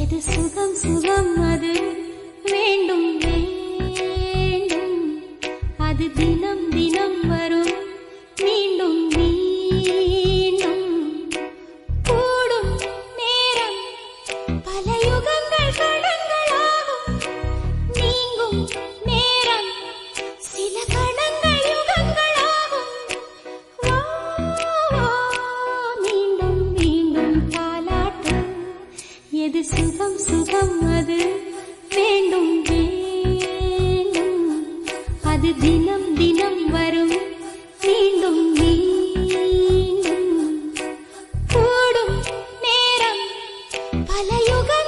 எது சுகம் சுகம் அது வேண்டும் வேண்டும், அது தினம் தினம் வரும் மீண்டும் மீண்டும். கூடும் நேரம் பல யுகங்கள் கடங்களாகும், நீங்கும் நேரம் சில கணங்கள் யுகங்களாகும். வா வா மீண்டும் மீண்டும் தாலாட்டு, எது சுகம் சுகம் அது வேண்டும் வேண்டும், அது தினம் தினம் வரும் மீண்டும் மீண்டும். கூடும் நேரம் பல யுகம்